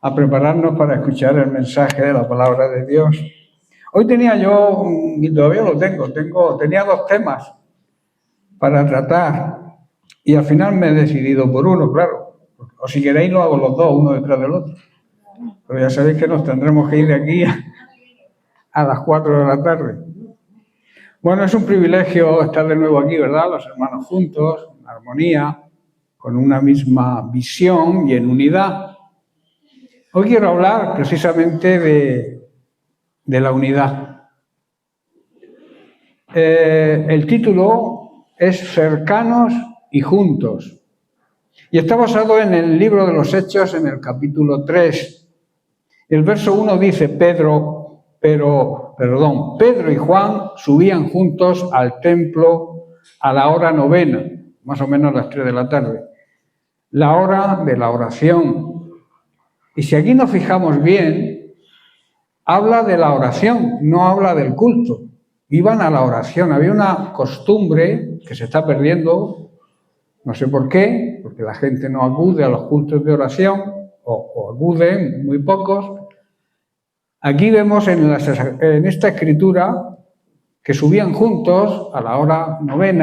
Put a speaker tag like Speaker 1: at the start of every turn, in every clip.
Speaker 1: a prepararnos para escuchar el mensaje de la palabra de Dios. Hoy tenía yo, y todavía lo tenía 2 temas para tratar y al final me he decidido por uno, claro. O si queréis lo hago los 2, uno detrás del otro. Pero ya sabéis que nos tendremos que ir de aquí a las 4 de la tarde. Bueno, es un privilegio estar de nuevo aquí, ¿verdad? Los hermanos juntos, en armonía, con una misma visión y en unidad. Hoy quiero hablar precisamente de la unidad. El título es Cercanos y Juntos. Y está basado en el libro de los Hechos, en el capítulo 3. El verso 1 dice, Pedro y Juan subían juntos al templo a la hora 9, más o menos las 3 de la tarde, la hora de la oración. Y si aquí nos fijamos bien, habla de la oración, no habla del culto. Iban a la oración. Había una costumbre que se está perdiendo, no sé por qué, porque la gente no acude a los cultos de oración, o acuden muy pocos. Aquí vemos en esta escritura que subían juntos a la hora 9,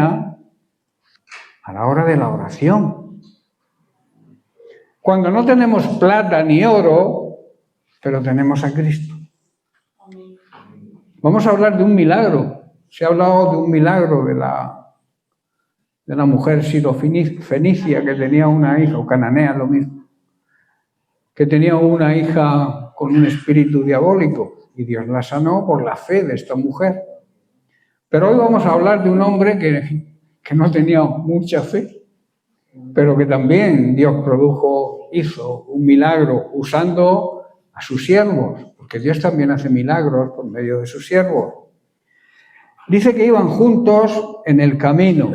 Speaker 1: a la hora de la oración. Cuando no tenemos plata ni oro, pero tenemos a Cristo. Vamos a hablar de un milagro. Se ha hablado de un milagro de la mujer sirofenicia que tenía una hija, o cananea, lo mismo, que tenía una hija con un espíritu diabólico y Dios la sanó por la fe de esta mujer. Pero hoy vamos a hablar de un hombre que no tenía mucha fe, pero que también Dios hizo un milagro usando a sus siervos, porque Dios también hace milagros por medio de sus siervos. Dice que iban juntos en el camino.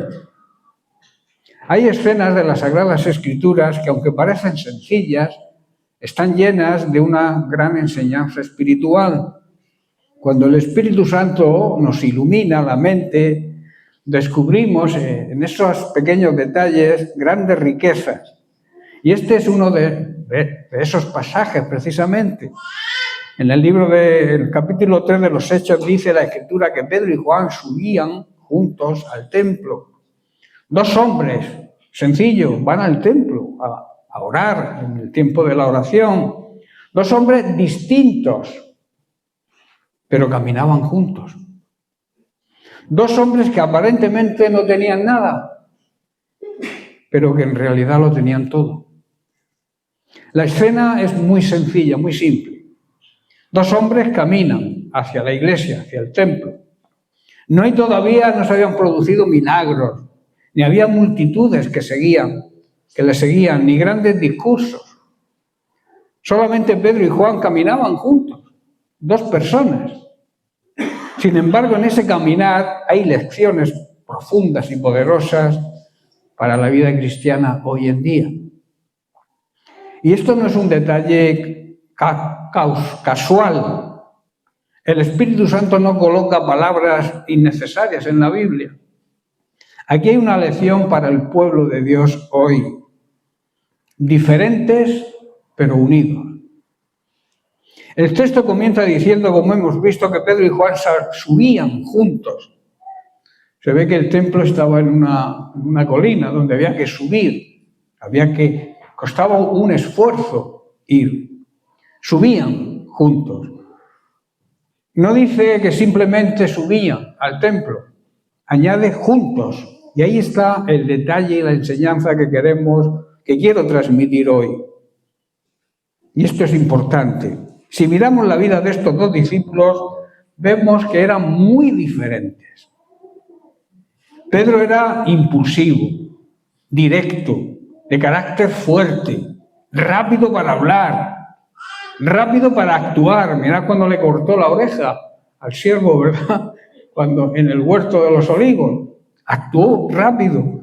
Speaker 1: Hay escenas de las Sagradas Escrituras que, aunque parecen sencillas, están llenas de una gran enseñanza espiritual. Cuando el Espíritu Santo nos ilumina la mente, descubrimos en esos pequeños detalles grandes riquezas. Y este es uno de esos pasajes, precisamente. En el libro del capítulo 3 de los Hechos dice la Escritura que Pedro y Juan subían juntos al templo. 2 hombres, sencillos, van al templo a orar en el tiempo de la oración. 2 hombres distintos, pero caminaban juntos. 2 hombres que aparentemente no tenían nada, pero que en realidad lo tenían todo. La escena es muy sencilla, muy simple. 2 hombres caminan hacia la iglesia, hacia el templo. No se habían producido milagros, ni había multitudes que le seguían, ni grandes discursos. Solamente Pedro y Juan caminaban juntos, 2 personas. Sin embargo, en ese caminar hay lecciones profundas y poderosas para la vida cristiana hoy en día. Y esto no es un detalle casual. El Espíritu Santo no coloca palabras innecesarias en la Biblia. Aquí hay una lección para el pueblo de Dios hoy. Diferentes, pero unidos. El texto comienza diciendo, como hemos visto, que Pedro y Juan subían juntos. Se ve que el templo estaba en una colina donde había que subir, costaba un esfuerzo ir. Subían juntos. No dice que simplemente subían al templo, añade juntos. Y ahí está el detalle y la enseñanza que quiero transmitir hoy. Y esto es importante. Si miramos la vida de estos 2 discípulos, vemos que eran muy diferentes. Pedro era impulsivo, directo, de carácter fuerte, rápido para hablar, rápido para actuar. Mirad cuando le cortó la oreja al siervo, ¿verdad? Cuando en el huerto de los olivos, actuó rápido.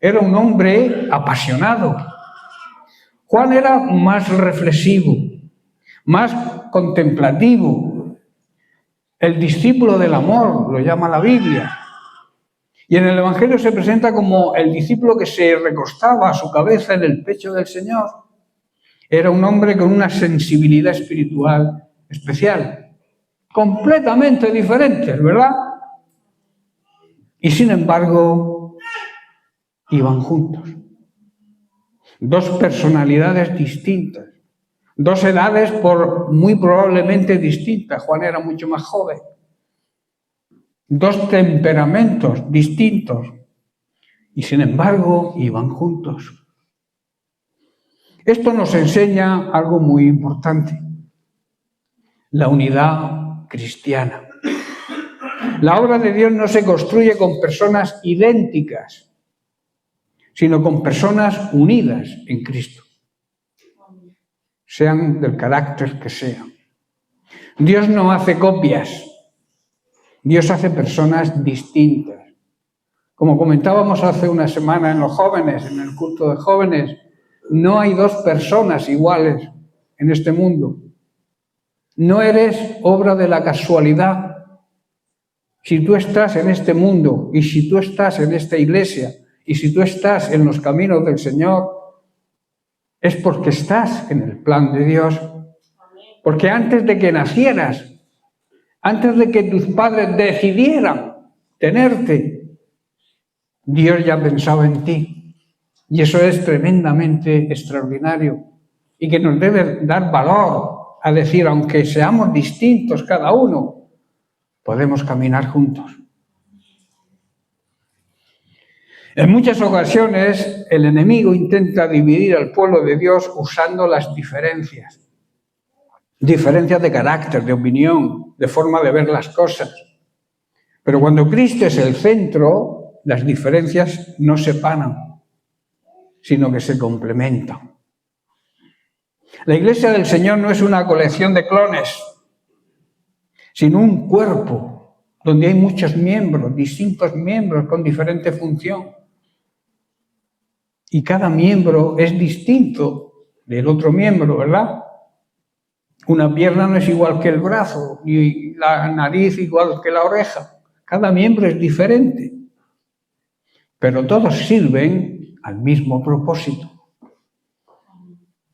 Speaker 1: Era un hombre apasionado. Juan era más reflexivo, más contemplativo. El discípulo del amor, lo llama la Biblia. Y en el Evangelio se presenta como el discípulo que se recostaba su cabeza en el pecho del Señor. Era un hombre con una sensibilidad espiritual especial, completamente diferente, ¿verdad? Y sin embargo, iban juntos. Dos personalidades distintas, dos edades muy probablemente distintas. Juan era mucho más joven. Dos temperamentos distintos. Y sin embargo, iban juntos. Esto nos enseña algo muy importante: la unidad cristiana. La obra de Dios no se construye con personas idénticas, sino con personas unidas en Cristo, sean del carácter que sean. Dios no hace copias, Dios hace personas distintas. Como comentábamos hace una semana en los jóvenes, en el culto de jóvenes, no hay dos personas iguales en este mundo. No eres obra de la casualidad. Si tú estás en este mundo y si tú estás en esta iglesia y si tú estás en los caminos del Señor, es porque estás en el plan de Dios. Porque antes de que nacieras, antes de que tus padres decidieran tenerte, Dios ya pensaba en ti. Y eso es tremendamente extraordinario y que nos debe dar valor a decir, aunque seamos distintos cada uno, podemos caminar juntos. En muchas ocasiones el enemigo intenta dividir al pueblo de Dios usando las diferencias. Diferencias de carácter, de opinión, de forma de ver las cosas. Pero cuando Cristo es el centro, las diferencias no se separan, sino que se complementan. La Iglesia del Señor no es una colección de clones, sino un cuerpo donde hay muchos miembros, distintos miembros con diferente función. Y cada miembro es distinto del otro miembro, ¿verdad? Una pierna no es igual que el brazo, ni la nariz igual que la oreja. Cada miembro es diferente, pero todos sirven al mismo propósito.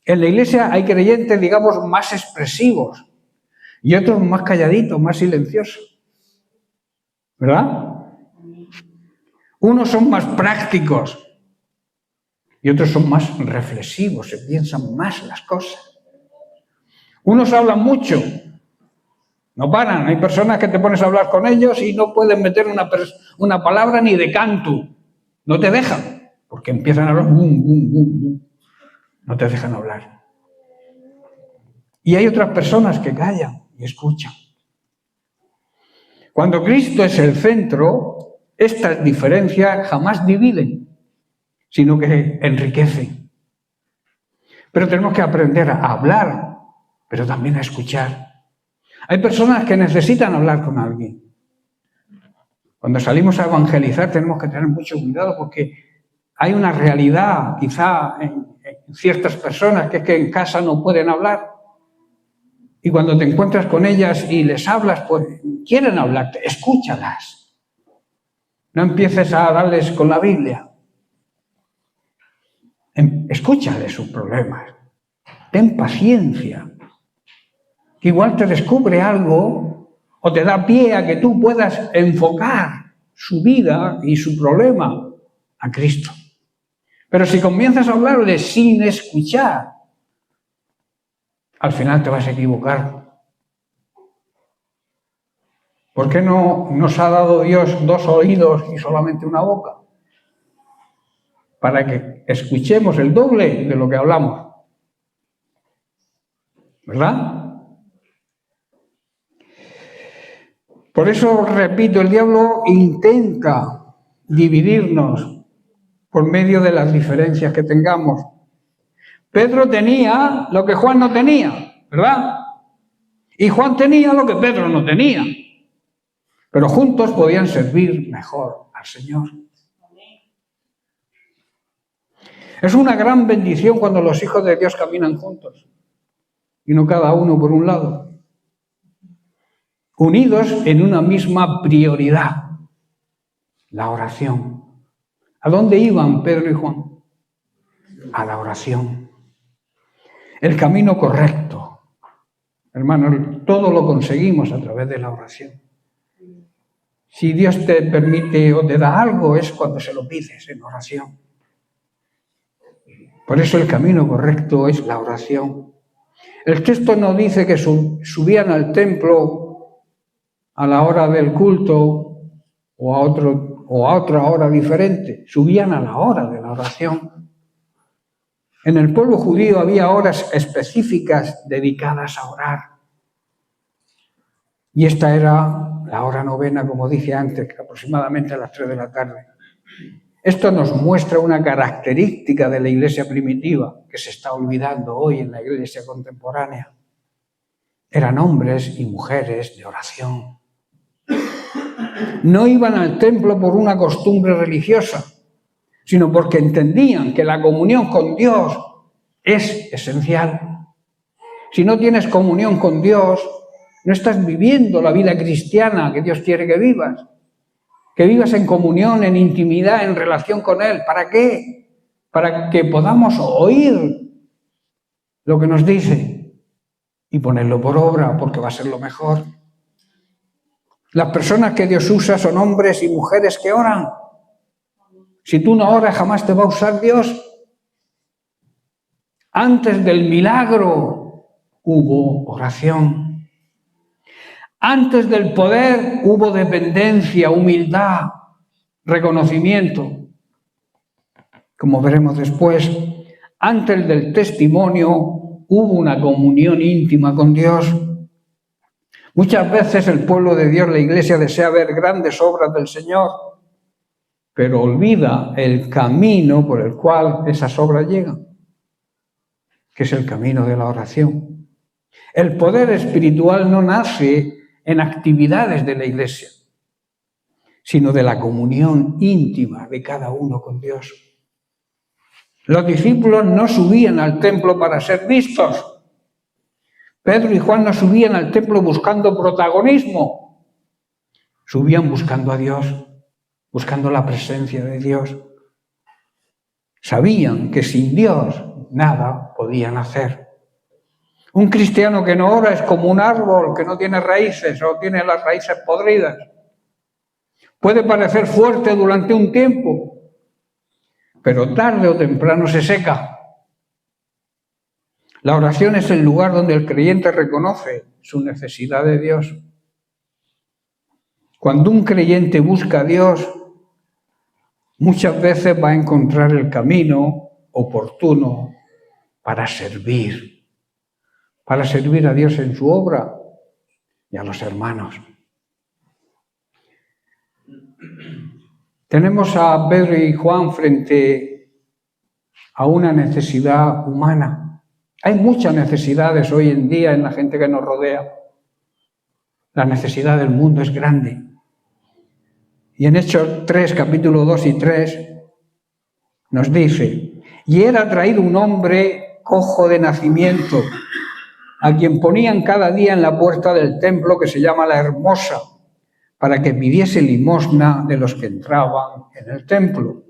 Speaker 1: En la Iglesia hay creyentes, digamos, más expresivos y otros más calladitos, más silenciosos, ¿verdad? Unos son más prácticos y otros son más reflexivos, se piensan más las cosas. Unos hablan mucho, no paran. Hay personas que te pones a hablar con ellos y no pueden meter una palabra ni de canto. No te dejan, porque empiezan a hablar, bum, bum, bum, bum. No te dejan hablar. Y hay otras personas que callan y escuchan. Cuando Cristo es el centro, estas diferencias jamás dividen, sino que enriquecen. Pero tenemos que aprender a hablar, pero también a escuchar. Hay personas que necesitan hablar con alguien. Cuando salimos a evangelizar tenemos que tener mucho cuidado porque hay una realidad, quizá en ciertas personas, que es que en casa no pueden hablar. Y cuando te encuentras con ellas y les hablas, pues quieren hablarte, escúchalas. No empieces a darles con la Biblia. Escúchales sus problemas. Ten paciencia. Que igual te descubre algo o te da pie a que tú puedas enfocar su vida y su problema a Cristo. Pero si comienzas a hablarle sin escuchar, al final te vas a equivocar. ¿Por qué no nos ha dado Dios dos oídos y solamente una boca? Para que escuchemos el doble de lo que hablamos. ¿Verdad? Por eso, repito, el diablo intenta dividirnos por medio de las diferencias que tengamos. Pedro tenía lo que Juan no tenía, ¿verdad? Y Juan tenía lo que Pedro no tenía. Pero juntos podían servir mejor al Señor. Es una gran bendición cuando los hijos de Dios caminan juntos y no cada uno por un lado. Unidos en una misma prioridad, la oración. ¿A dónde iban Pedro y Juan? A la oración. el camino correcto. Hermanos, todo lo conseguimos a través de la oración. Si Dios te permite o te da algo, es cuando se lo pides en oración. Por eso el camino correcto es la oración. El texto no dice que subían al templo a la hora del culto o a otra hora diferente. Subían a la hora de la oración. En el pueblo judío había horas específicas dedicadas a orar. Y esta era la hora novena, como dije antes, aproximadamente a las 3 de la tarde. Esto nos muestra una característica de la iglesia primitiva que se está olvidando hoy en la iglesia contemporánea. Eran hombres y mujeres de oración. No iban al templo por una costumbre religiosa, sino porque entendían que la comunión con Dios es esencial. Si no tienes comunión con Dios, no estás viviendo la vida cristiana que Dios quiere que vivas. Que vivas en comunión, en intimidad, en relación con Él. ¿Para qué? Para que podamos oír lo que nos dice y ponerlo por obra, porque va a ser lo mejor. Las personas que Dios usa son hombres y mujeres que oran. Si tú no oras, jamás te va a usar Dios. Antes del milagro hubo oración. Antes del poder hubo dependencia, humildad, reconocimiento. Como veremos después, antes del testimonio hubo una comunión íntima con Dios. Muchas veces el pueblo de Dios, la iglesia, desea ver grandes obras del Señor, pero olvida el camino por el cual esas obras llegan, que es el camino de la oración. El poder espiritual no nace en actividades de la iglesia, sino de la comunión íntima de cada uno con Dios. Los discípulos no subían al templo para ser vistos. Pedro y Juan no subían al templo buscando protagonismo. Subían buscando a Dios, buscando la presencia de Dios. Sabían que sin Dios nada podían hacer. Un cristiano que no ora es como un árbol que no tiene raíces o tiene las raíces podridas. Puede parecer fuerte durante un tiempo, pero tarde o temprano se seca. La oración es el lugar donde el creyente reconoce su necesidad de Dios. Cuando un creyente busca a Dios, muchas veces va a encontrar el camino oportuno para servir a Dios en su obra y a los hermanos. Tenemos a Pedro y Juan frente a una necesidad humana. Hay muchas necesidades hoy en día en la gente que nos rodea. La necesidad del mundo es grande. Y en Hechos 3, capítulo 2 y 3, nos dice: y era traído un hombre cojo de nacimiento, a quien ponían cada día en la puerta del templo, que se llama La Hermosa, para que pidiese limosna de los que entraban en el templo.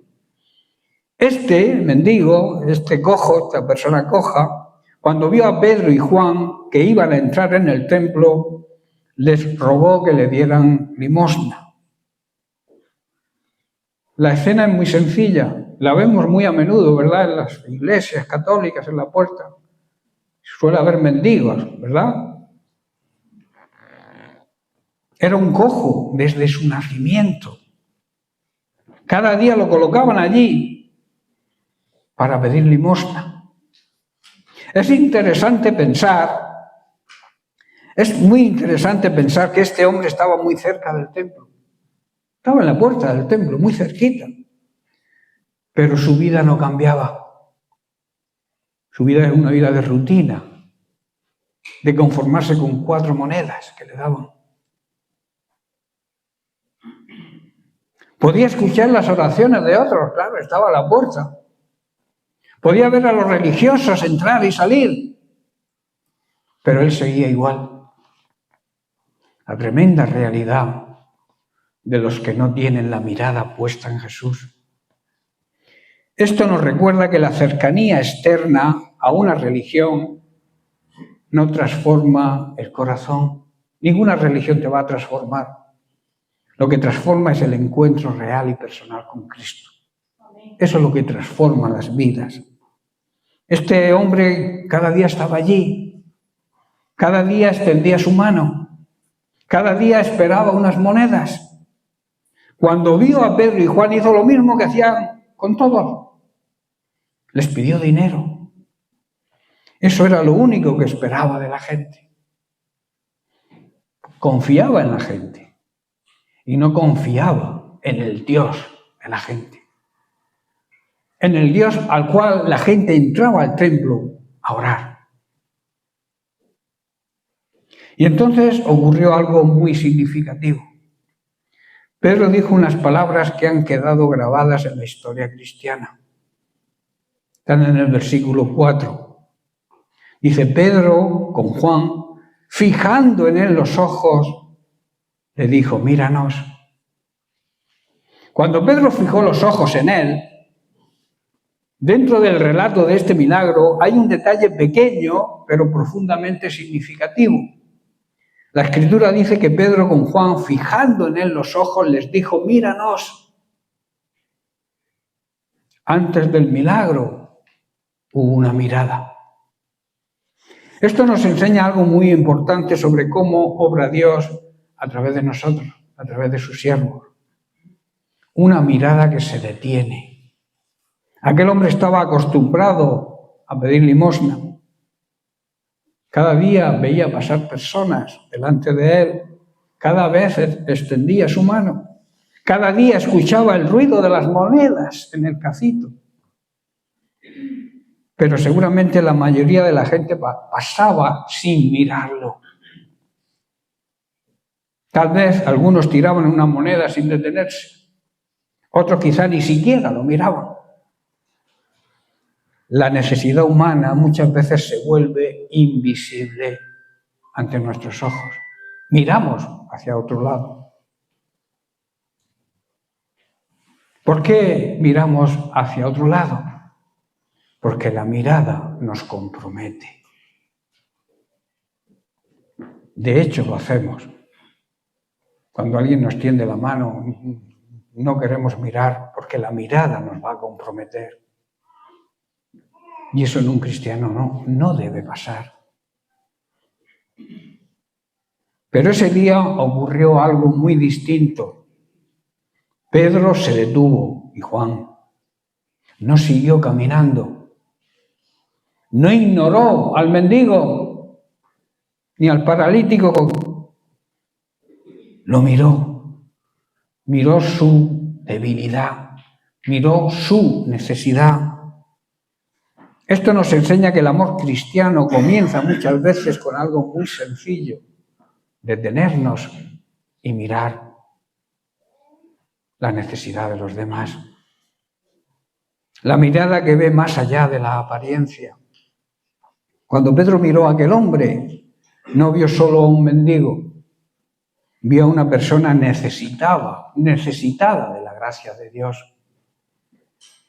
Speaker 1: Este mendigo, este cojo, esta persona coja, cuando vio a Pedro y Juan que iban a entrar en el templo, les rogó que le dieran limosna. La escena es muy sencilla, la vemos muy a menudo, ¿verdad? En las iglesias católicas, en la puerta. Suele haber mendigos, ¿verdad? Era un cojo desde su nacimiento. Cada día lo colocaban allí para pedir limosna. Es muy interesante pensar que este hombre estaba muy cerca del templo. Estaba en la puerta del templo, muy cerquita. Pero su vida no cambiaba. Su vida es una vida de rutina, de conformarse con 4 monedas que le daban. Podía escuchar las oraciones de otros, claro, estaba a la puerta. Podía ver a los religiosos entrar y salir, pero él seguía igual. La tremenda realidad de los que no tienen la mirada puesta en Jesús. Esto nos recuerda que la cercanía externa a una religión no transforma el corazón. Ninguna religión te va a transformar. Lo que transforma es el encuentro real y personal con Cristo. Eso es lo que transforma las vidas. Este hombre cada día estaba allí, cada día extendía su mano, cada día esperaba unas monedas. Cuando vio a Pedro y Juan hizo lo mismo que hacían con todos. Les pidió dinero. Eso era lo único que esperaba de la gente. Confiaba en la gente y no confiaba en el Dios de la gente. En el Dios al cual la gente entraba al templo a orar. Y entonces ocurrió algo muy significativo. Pedro dijo unas palabras que han quedado grabadas en la historia cristiana. Están en el versículo 4. Dice, Pedro con Juan, fijando en él los ojos, le dijo, míranos. Cuando Pedro fijó los ojos en él, dentro del relato de este milagro hay un detalle pequeño, pero profundamente significativo. La Escritura dice que Pedro con Juan, fijando en él los ojos, les dijo, míranos. Antes del milagro hubo una mirada. Esto nos enseña algo muy importante sobre cómo obra Dios a través de nosotros, a través de sus siervos. Una mirada que se detiene. Aquel hombre estaba acostumbrado a pedir limosna. Cada día veía pasar personas delante de él. Cada vez extendía su mano. Cada día escuchaba el ruido de las monedas en el cacito. Pero seguramente la mayoría de la gente pasaba sin mirarlo. Tal vez algunos tiraban una moneda sin detenerse. Otros quizá ni siquiera lo miraban. La necesidad humana muchas veces se vuelve invisible ante nuestros ojos. Miramos hacia otro lado. ¿Por qué miramos hacia otro lado? Porque la mirada nos compromete. De hecho, lo hacemos. Cuando alguien nos tiende la mano, no queremos mirar porque la mirada nos va a comprometer. Y eso en un cristiano no debe pasar. Pero ese día ocurrió algo muy distinto. Pedro se detuvo y Juan no siguió caminando. No ignoró al mendigo ni al paralítico. Lo miró. Miró su debilidad. Miró su necesidad. Esto nos enseña que el amor cristiano comienza muchas veces con algo muy sencillo. Detenernos y mirar la necesidad de los demás. La mirada que ve más allá de la apariencia. Cuando Pedro miró a aquel hombre, no vio solo a un mendigo, vio a una persona necesitada de la gracia de Dios.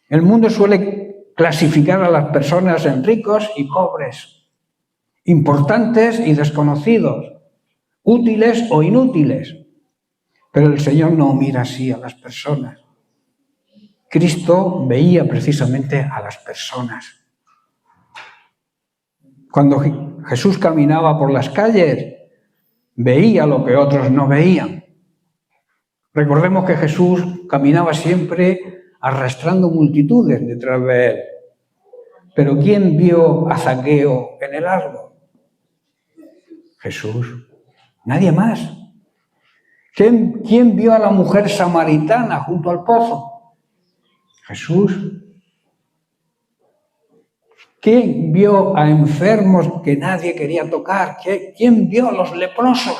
Speaker 1: El mundo suele clasificar a las personas en ricos y pobres, importantes y desconocidos, útiles o inútiles. Pero el Señor no mira así a las personas. Cristo veía precisamente a las personas. Cuando Jesús caminaba por las calles, veía lo que otros no veían. Recordemos que Jesús caminaba siempre arrastrando multitudes detrás de él. Pero ¿quién vio a Zaqueo en el árbol? Jesús. Nadie más. ¿Quién vio a la mujer samaritana junto al pozo? Jesús. ¿Quién vio a enfermos que nadie quería tocar? ¿Quién vio a los leprosos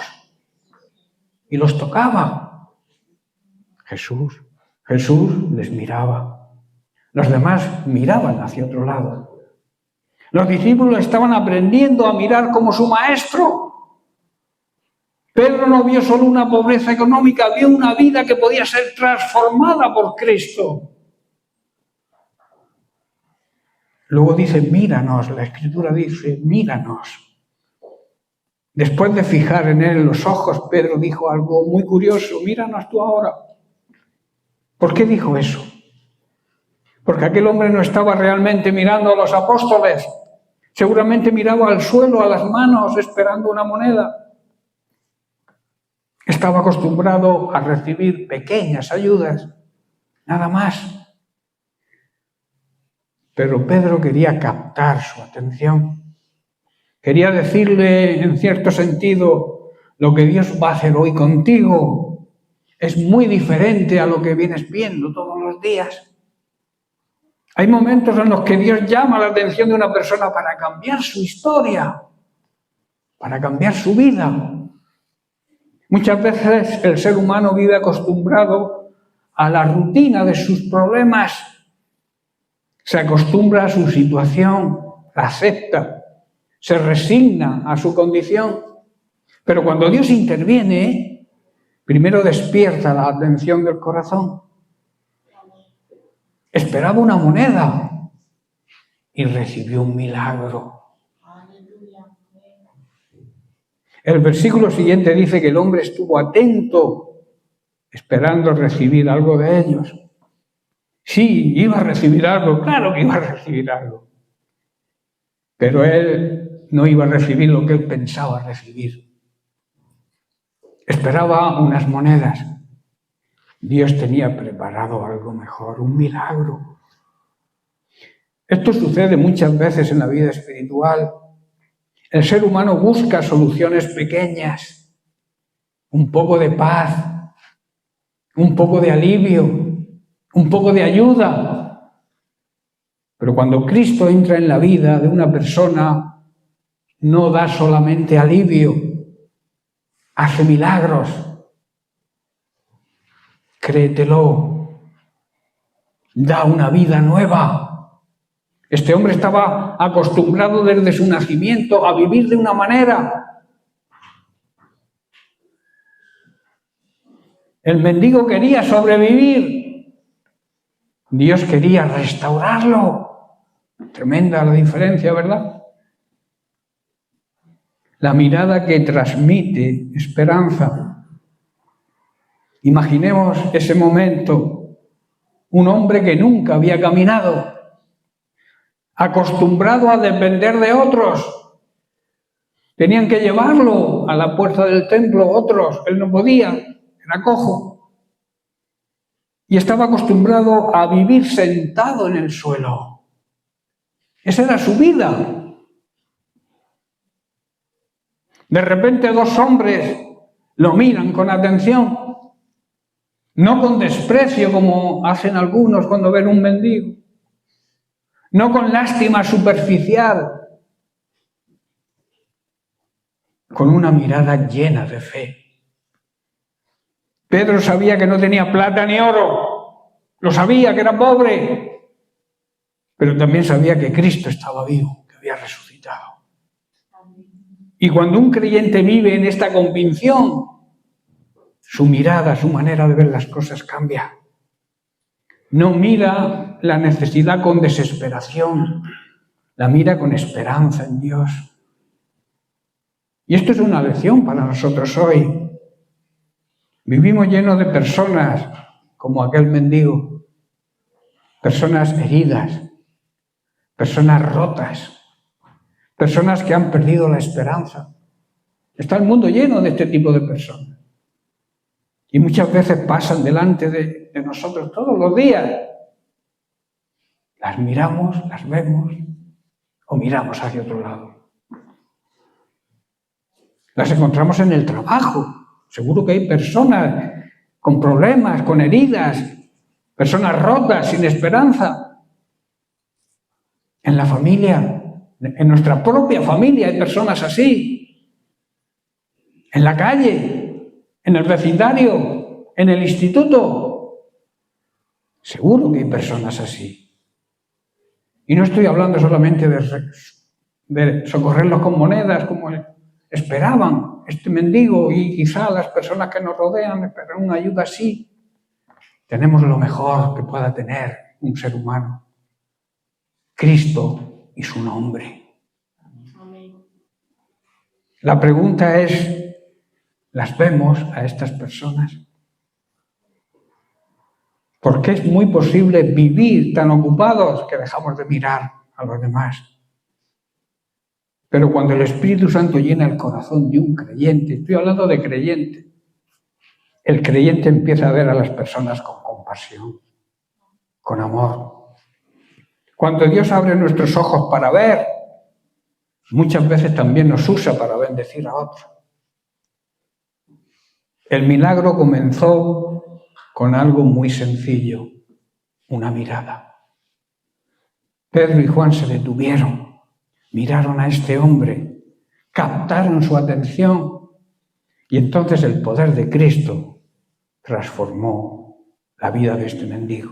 Speaker 1: y los tocaba? Jesús. Jesús les miraba. Los demás miraban hacia otro lado. Los discípulos estaban aprendiendo a mirar como su maestro. Pedro no vio solo una pobreza económica, vio una vida que podía ser transformada por Cristo. Luego dice, míranos, la Escritura dice, míranos. Después de fijar en él los ojos, Pedro dijo algo muy curioso: míranos tú ahora. ¿Por qué dijo eso? Porque aquel hombre no estaba realmente mirando a los apóstoles. Seguramente miraba al suelo, a las manos, esperando una moneda. Estaba acostumbrado a recibir pequeñas ayudas, nada más. Pero Pedro quería captar su atención. Quería decirle, en cierto sentido, lo que Dios va a hacer hoy contigo es muy diferente a lo que vienes viendo todos los días. Hay momentos en los que Dios llama la atención de una persona para cambiar su historia, para cambiar su vida. Muchas veces el ser humano vive acostumbrado a la rutina de sus problemas. Se acostumbra a su situación, la acepta, se resigna a su condición. Pero cuando Dios interviene, primero despierta la atención del corazón. Esperaba una moneda y recibió un milagro. El versículo siguiente dice que el hombre estuvo atento, esperando recibir algo de ellos. Sí, iba a recibir algo, claro que iba a recibir algo. Pero él no iba a recibir lo que él pensaba recibir. Esperaba unas monedas. Dios tenía preparado algo mejor, un milagro. Esto sucede muchas veces en la vida espiritual. El ser humano busca soluciones pequeñas, un poco de paz, un poco de alivio, un poco de ayuda. Pero cuando Cristo entra en la vida de una persona, no da solamente alivio, hace milagros. Créetelo, da una vida nueva. Este hombre estaba acostumbrado desde su nacimiento a vivir de una manera. El mendigo quería sobrevivir. Dios quería restaurarlo. Tremenda la diferencia, ¿verdad? La mirada que transmite esperanza. Imaginemos ese momento. Un hombre que nunca había caminado, acostumbrado a depender de otros. Tenían que llevarlo a la puerta del templo otros, él no podía, era cojo. Y estaba acostumbrado a vivir sentado en el suelo. Esa era su vida. De repente dos hombres lo miran con atención, no con desprecio como hacen algunos cuando ven un mendigo, no con lástima superficial, con una mirada llena de fe. Pedro sabía que no tenía plata ni oro, lo sabía que era pobre, pero también sabía que Cristo estaba vivo, que había resucitado. Y cuando un creyente vive en esta convicción, su mirada, su manera de ver las cosas cambia. No mira la necesidad con desesperación, la mira con esperanza en Dios. Y esto es una lección para nosotros hoy. Vivimos llenos de personas como aquel mendigo, personas heridas, personas rotas, personas que han perdido la esperanza. Está el mundo lleno de este tipo de personas. Y muchas veces pasan delante de nosotros todos los días. Las miramos, las vemos o miramos hacia otro lado. Las encontramos en el trabajo. Seguro que hay personas con problemas, con heridas, personas rotas, sin esperanza. En la familia, en nuestra propia familia hay personas así. En la calle, en el vecindario, en el instituto. Seguro que hay personas así. Y no estoy hablando solamente de socorrerlos con monedas como esperaban este mendigo y quizá las personas que nos rodean esperan una ayuda así. Tenemos lo mejor que pueda tener un ser humano: Cristo y su nombre. La pregunta es, ¿las vemos a estas personas? Porque es muy posible vivir tan ocupados que dejamos de mirar a los demás. Pero cuando el Espíritu Santo llena el corazón de un creyente, estoy hablando de creyente, el creyente empieza a ver a las personas con compasión, con amor. Cuando Dios abre nuestros ojos para ver, muchas veces también nos usa para bendecir a otros. El milagro comenzó con algo muy sencillo, una mirada. Pedro y Juan se detuvieron, miraron a este hombre, captaron su atención y entonces el poder de Cristo transformó la vida de este mendigo.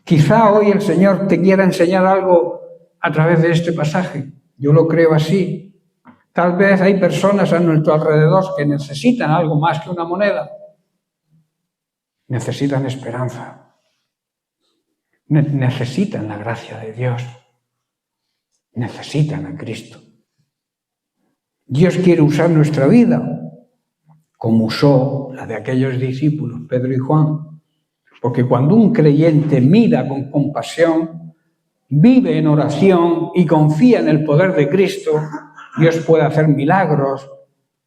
Speaker 1: Quizá hoy el Señor te quiera enseñar algo a través de este pasaje. Yo lo creo así. Tal vez hay personas a nuestro alrededor que necesitan algo más que una moneda. Necesitan esperanza. Necesitan la gracia de Dios. Necesitan a Cristo. Dios quiere usar nuestra vida como usó la de aquellos discípulos, Pedro y Juan. Porque cuando un creyente mira con compasión, vive en oración y confía en el poder de Cristo, Dios puede hacer milagros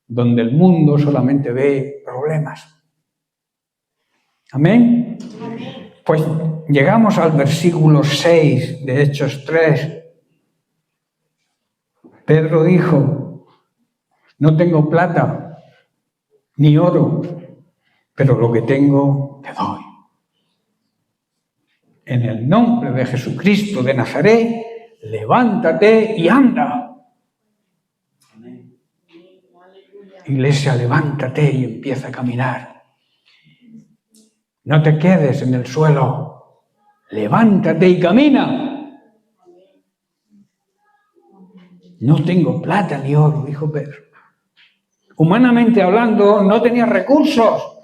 Speaker 1: donde el mundo solamente ve problemas. ¿Amén? Pues llegamos al versículo 6 de Hechos 3. Pedro dijo, no tengo plata ni oro, pero lo que tengo te doy. En el nombre de Jesucristo de Nazaret, levántate y anda. Iglesia, levántate y empieza a caminar. No te quedes en el suelo. Levántate y camina. No tengo plata ni oro, dijo Pedro. Humanamente hablando, no tenía recursos.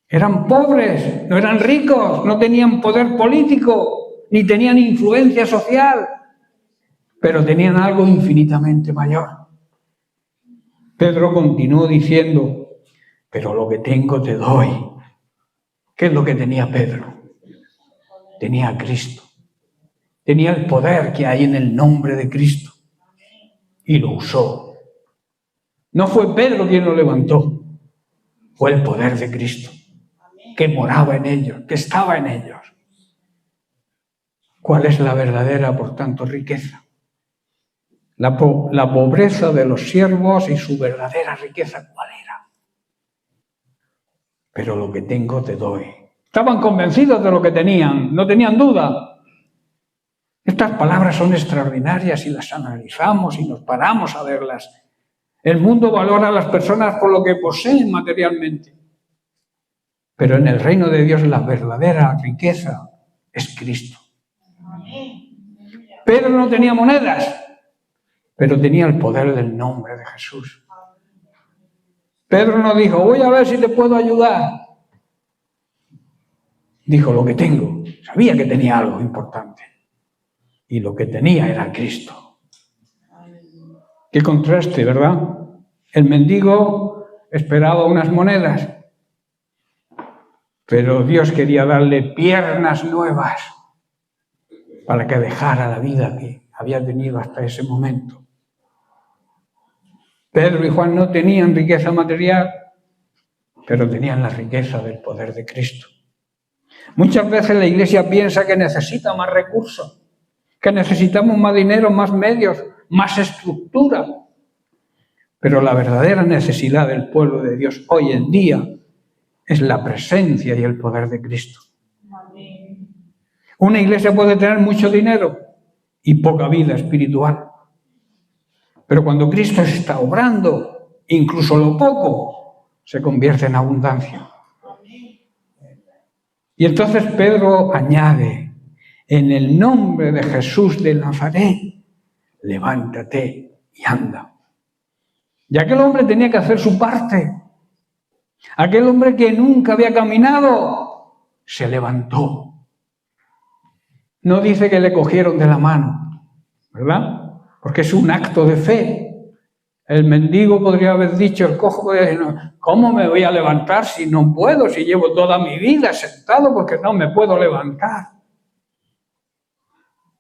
Speaker 1: Eran pobres, no eran ricos, no tenían poder político, ni tenían influencia social, pero tenían algo infinitamente mayor. Pedro continuó diciendo, pero lo que tengo te doy. ¿Qué es lo que tenía Pedro? Tenía a Cristo. Tenía el poder que hay en el nombre de Cristo. Y lo usó. No fue Pedro quien lo levantó. Fue el poder de Cristo, que moraba en ellos, que estaba en ellos. ¿Cuál es la verdadera, por tanto, riqueza? La pobreza de los siervos y su verdadera riqueza, ¿cuál era? Pero lo que tengo te doy. Estaban convencidos de lo que tenían, no tenían duda. Estas palabras son extraordinarias y las analizamos y nos paramos a verlas. El mundo valora a las personas por lo que poseen materialmente. Pero en el reino de Dios la verdadera riqueza es Cristo. Pedro no tenía monedas, pero tenía el poder del nombre de Jesús. Pedro no dijo, voy a ver si te puedo ayudar. Dijo lo que tengo. Sabía que tenía algo importante. Y lo que tenía era Cristo. Qué contraste, ¿verdad? El mendigo esperaba unas monedas, pero Dios quería darle piernas nuevas para que dejara la vida que había tenido hasta ese momento. Pedro y Juan no tenían riqueza material, pero tenían la riqueza del poder de Cristo. Muchas veces la Iglesia piensa que necesita más recursos, que necesitamos más dinero, más medios, más estructura. Pero la verdadera necesidad del pueblo de Dios hoy en día es la presencia y el poder de Cristo. Una iglesia puede tener mucho dinero y poca vida espiritual. Pero cuando Cristo está obrando, incluso lo poco se convierte en abundancia. Y entonces Pedro añade, en el nombre de Jesús de Nazaret, levántate y anda. Y aquel hombre tenía que hacer su parte. Aquel hombre que nunca había caminado, se levantó. No dice que le cogieron de la mano, ¿verdad? Porque es un acto de fe. El mendigo podría haber dicho, el cojo podría decir, ¿cómo me voy a levantar si no puedo, si llevo toda mi vida sentado porque no me puedo levantar?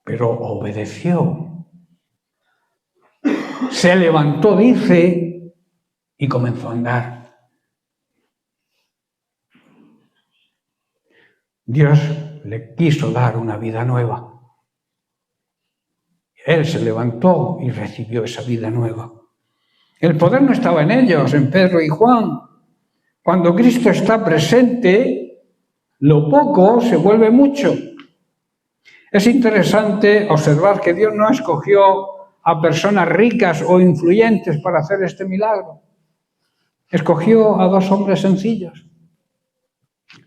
Speaker 1: Pero obedeció. Se levantó, dice, y comenzó a andar. Dios le quiso dar una vida nueva. Él se levantó y recibió esa vida nueva. El poder no estaba en ellos, en Pedro y Juan. Cuando Cristo está presente, lo poco se vuelve mucho. Es interesante observar que Dios no escogió a personas ricas o influyentes para hacer este milagro. Escogió a 2 hombres sencillos.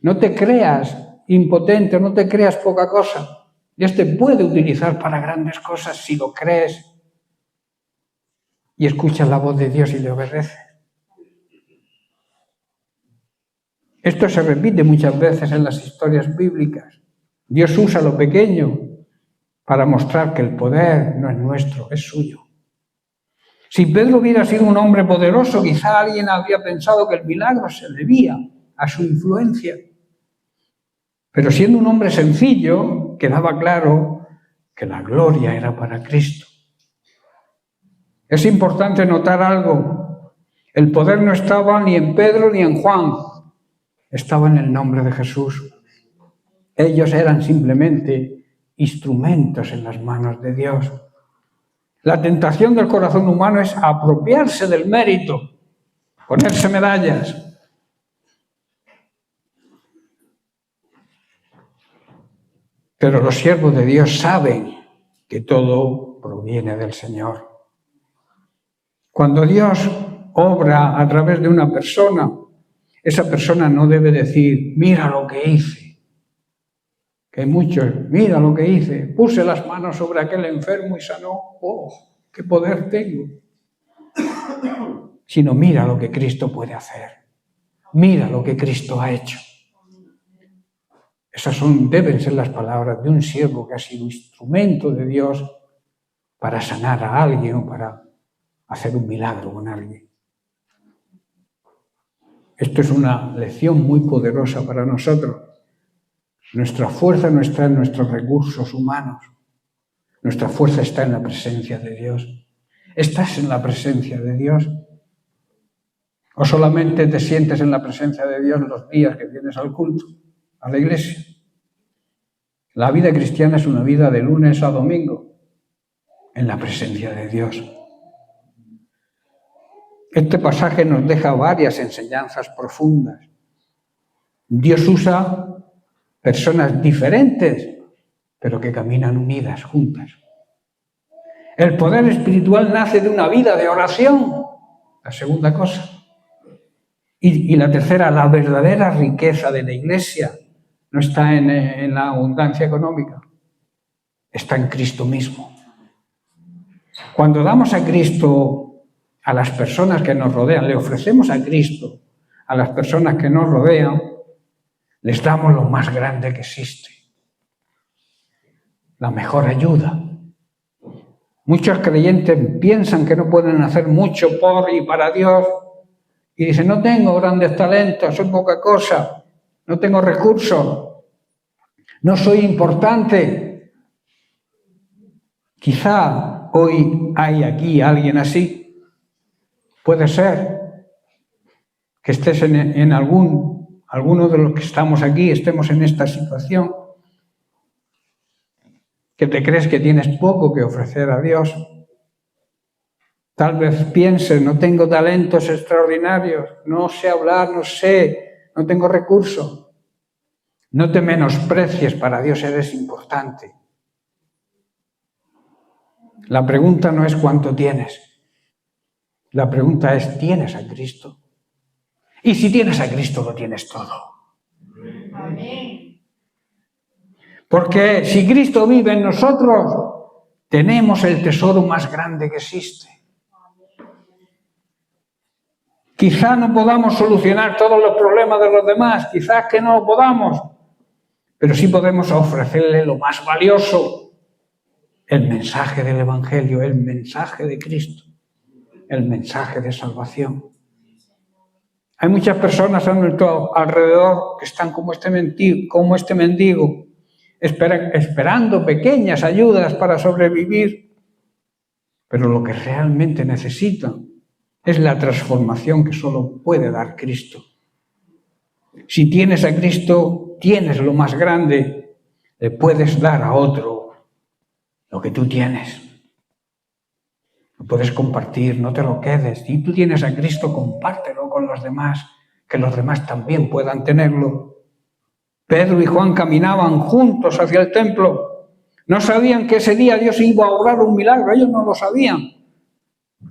Speaker 1: No te creas impotente, no te creas poca cosa. Dios te puede utilizar para grandes cosas si lo crees y escuchas la voz de Dios y le obedeces. Esto se repite muchas veces en las historias bíblicas. Dios usa lo pequeño para mostrar que el poder no es nuestro, es suyo. Si Pedro hubiera sido un hombre poderoso, quizá alguien habría pensado que el milagro se debía a su influencia. Pero siendo un hombre sencillo, quedaba claro que la gloria era para Cristo. Es importante notar algo. El poder no estaba ni en Pedro ni en Juan. Estaba en el nombre de Jesús. Ellos eran simplemente instrumentos en las manos de Dios. La tentación del corazón humano es apropiarse del mérito, ponerse medallas. Pero los siervos de Dios saben que todo proviene del Señor. Cuando Dios obra a través de una persona, esa persona no debe decir, mira lo que hice. Que hay muchos, mira lo que hice, puse las manos sobre aquel enfermo y sanó, ¡oh, qué poder tengo! Sino mira lo que Cristo puede hacer, mira lo que Cristo ha hecho. Esas deben ser las palabras de un siervo que ha sido instrumento de Dios para sanar a alguien o para hacer un milagro con alguien. Esto es una lección muy poderosa para nosotros. Nuestra fuerza no está en nuestros recursos humanos. Nuestra fuerza está en la presencia de Dios. ¿Estás en la presencia de Dios? ¿O solamente te sientes en la presencia de Dios los días que vienes al culto, a la iglesia? La vida cristiana es una vida de lunes a domingo en la presencia de Dios. Este pasaje nos deja varias enseñanzas profundas. Dios usa personas diferentes, pero que caminan unidas, juntas. El poder espiritual nace de una vida de oración, la segunda cosa. Y la tercera, la verdadera riqueza de la Iglesia no está en la abundancia económica, está en Cristo mismo. Cuando damos a Cristo a las personas que nos rodean, le ofrecemos a Cristo a las personas que nos rodean, les damos lo más grande que existe, la mejor ayuda. Muchos creyentes piensan que no pueden hacer mucho por y para Dios y dicen, no tengo grandes talentos, soy poca cosa, no tengo recursos, no soy importante. Quizá hoy hay aquí alguien así. Puede ser que estés en alguno de los que estamos aquí, estemos en esta situación, que te crees que tienes poco que ofrecer a Dios. Tal vez pienses, no tengo talentos extraordinarios, no sé hablar, no tengo recursos. No te menosprecies, para Dios eres importante. La pregunta no es cuánto tienes. La pregunta es, ¿tienes a Cristo? Y si tienes a Cristo, lo tienes todo. Amén. Porque si Cristo vive en nosotros, tenemos el tesoro más grande que existe. Quizá no podamos solucionar todos los problemas de los demás, quizás que no lo podamos, pero sí podemos ofrecerle lo más valioso, el mensaje del Evangelio, el mensaje de Cristo. el mensaje de salvación. Hay muchas personas a nuestro alrededor que están como este mendigo, esperando pequeñas ayudas para sobrevivir, pero lo que realmente necesitan es la transformación que solo puede dar Cristo. Si tienes a Cristo, tienes lo más grande, le puedes dar a otro lo que tú tienes. Lo puedes compartir, no te lo quedes. Si tú tienes a Cristo, compártelo con los demás, que los demás también puedan tenerlo. Pedro y Juan caminaban juntos hacia el templo. No sabían que ese día Dios iba a obrar un milagro, ellos no lo sabían.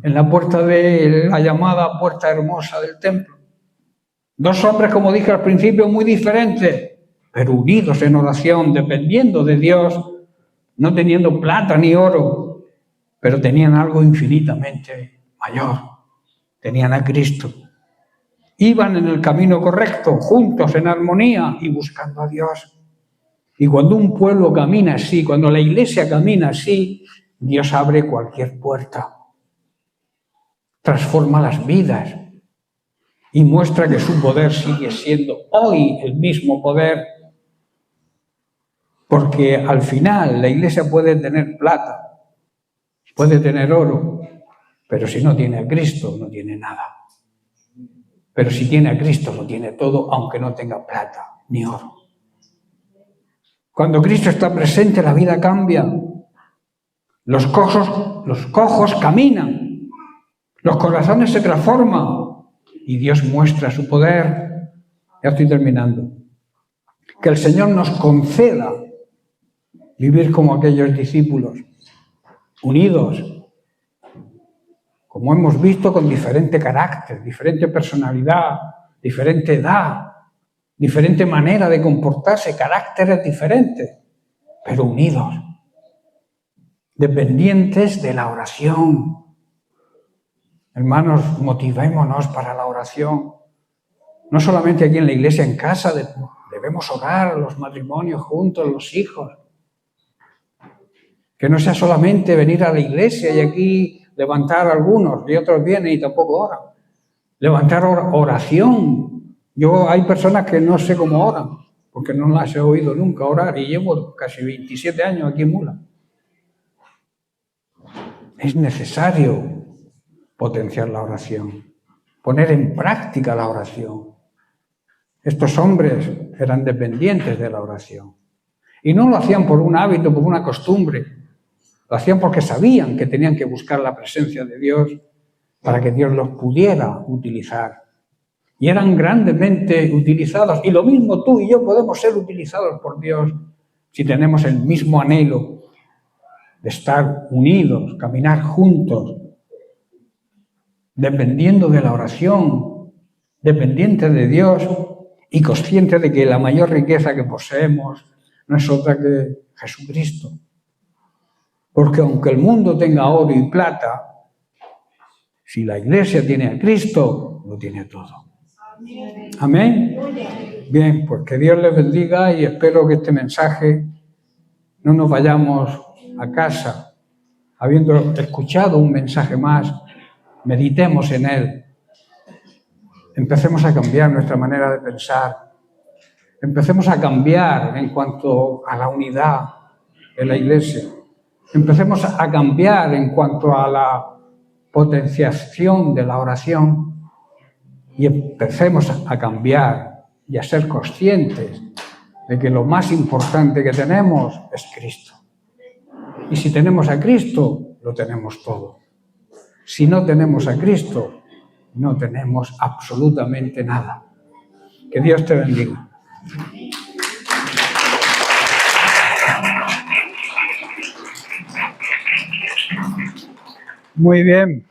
Speaker 1: En la puerta de la llamada Puerta Hermosa del templo. Dos hombres, como dije al principio, muy diferentes, pero unidos en oración, dependiendo de Dios, no teniendo plata ni oro, pero tenían algo infinitamente mayor. Tenían a Cristo. Iban en el camino correcto, juntos en armonía y buscando a Dios. Y cuando un pueblo camina así, cuando la iglesia camina así, Dios abre cualquier puerta. Transforma las vidas y muestra que su poder sigue siendo hoy el mismo poder. Porque al final la iglesia puede tener plata, puede tener oro, pero si no tiene a Cristo, no tiene nada. Pero si tiene a Cristo, lo tiene todo, aunque no tenga plata ni oro. Cuando Cristo está presente, la vida cambia. Los cojos caminan. Los corazones se transforman. Y Dios muestra su poder. Ya estoy terminando. Que el Señor nos conceda vivir como aquellos discípulos, unidos, como hemos visto, con diferente carácter, diferente personalidad, diferente edad, diferente manera de comportarse, caracteres diferentes, pero unidos, dependientes de la oración. Hermanos, motivémonos para la oración. No solamente aquí en la iglesia, en casa, debemos orar, los matrimonios juntos, los hijos. Que no sea solamente venir a la iglesia y aquí levantar a algunos y otros vienen y tampoco oran. Levantar oración. Hay personas que no sé cómo oran, porque no las he oído nunca orar y llevo casi 27 años aquí en Mula. Es necesario potenciar la oración, poner en práctica la oración. Estos hombres eran dependientes de la oración. Y no lo hacían por un hábito, por una costumbre. Lo hacían porque sabían que tenían que buscar la presencia de Dios para que Dios los pudiera utilizar. Y eran grandemente utilizados. Y lo mismo tú y yo podemos ser utilizados por Dios si tenemos el mismo anhelo de estar unidos, caminar juntos, dependiendo de la oración, dependientes de Dios y conscientes de que la mayor riqueza que poseemos no es otra que Jesucristo. Porque aunque el mundo tenga oro y plata, si la iglesia tiene a Cristo, lo tiene todo. ¿Amén? Bien, pues que Dios les bendiga y espero que este mensaje no nos vayamos a casa habiendo escuchado un mensaje más, meditemos en él, empecemos a cambiar nuestra manera de pensar, empecemos a cambiar en cuanto a la unidad de la iglesia. Empecemos a cambiar en cuanto a la potenciación de la oración y empecemos a cambiar y a ser conscientes de que lo más importante que tenemos es Cristo. Y si tenemos a Cristo, lo tenemos todo. Si no tenemos a Cristo, no tenemos absolutamente nada. Que Dios te bendiga. Muy bien.